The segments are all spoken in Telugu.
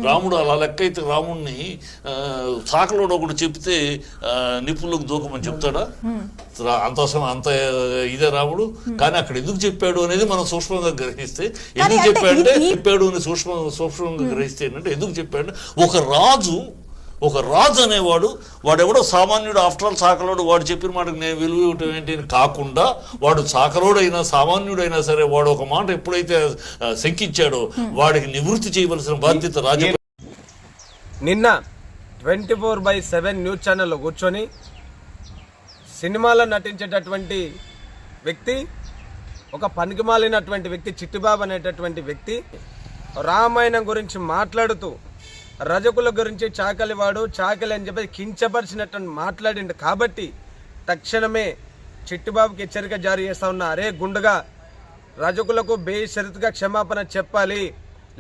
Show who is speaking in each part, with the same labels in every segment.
Speaker 1: రాముడు అలా లెక్క అయితే రాముడిని సాకలోడు ఒకటి చెప్తే నిప్పులకు దూకమని చెప్తాడా? అంత ఇదే రాముడు. కానీ అక్కడ ఎందుకు చెప్పాడు అనేది మనం సూక్ష్మంగా గ్రహిస్తే, ఎందుకు చెప్పాడు అని సూక్ష్మంగా గ్రహిస్తే ఏంటంటే, ఎందుకు చెప్పాడు ఒక రాజు అనేవాడు వాడెవడో సామాన్యుడు, ఆఫ్టర్ ఆల్ సాకలోడు, వాడు చెప్పిన మాటకు నేను విలువ ఇవ్వటం ఏంటి అని కాకుండా, వాడు సాకలోడైనా సామాన్యుడైనా సరే వాడు ఒక మాట ఎప్పుడైతే శంకించాడో వాడికి నివృత్తి చేయవలసిన బాధ్యత రాజు.
Speaker 2: నిన్న 24/7 న్యూస్ ఛానల్లో కూర్చొని సినిమాలో నటించేటటువంటి వ్యక్తి, ఒక పనికిమాలినటువంటి వ్యక్తి చిట్టిబాబు అనేటటువంటి వ్యక్తి రామాయణం గురించి మాట్లాడుతూ రజకుల గురించి చాకలి అని చెప్పి కించపరిచినట్టు మాట్లాడిండు. కాబట్టి తక్షణమే చిట్టిబాబుకి హెచ్చరిక జారీ చేస్తా ఉన్నా. అరే గుండుగా, రజకులకు బేషరతుగా క్షమాపణ చెప్పాలి,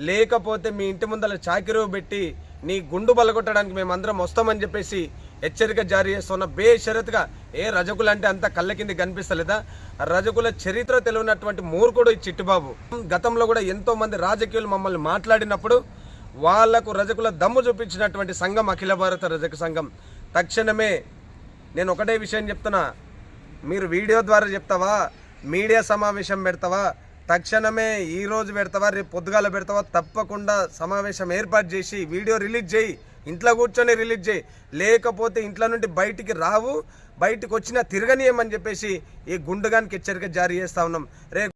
Speaker 2: లేకపోతే మీ ఇంటి ముందర చాకిరువు పెట్టి నీ గుండు బలగొట్టడానికి మేమందరం వస్తామని చెప్పేసి హెచ్చరిక జారీ చేస్తున్నా. బేషరతుగా. రజకులు అంటే అంత కళ్ళ కింద కనిపిస్తలేదా? రజకుల చరిత్ర తెలియనటువంటి మూర్ఖుడు ఈ చిట్టిబాబు. గతంలో కూడా ఎంతో మంది రాజకీయులు మమ్మల్ని మాట్లాడినప్పుడు వాళ్లకు రజకుల దమ్ము చూపించినటువంటి సంఘం అఖిల భారత రజక సంఘం. తక్షణమే నేను ఒకటే విషయం చెప్తున్నా, మీరు వీడియో ద్వారా చెప్తావా, మీడియా సమావేశం పెడతావా, తక్షణమే ఈరోజు పెడతావా, రేపు పొద్దుగాల పెడతావా, తప్పకుండా సమావేశం ఏర్పాటు చేసి వీడియో రిలీజ్ చేయి. ఇంట్లో కూర్చొని రిలీజ్ చేయి, లేకపోతే ఇంట్లో నుండి బయటికి రావు, బయటకు వచ్చినా తిరగనీయమని చెప్పేసి ఈ గుండుగానికి హెచ్చరిక జారీ చేస్తా ఉన్నాం.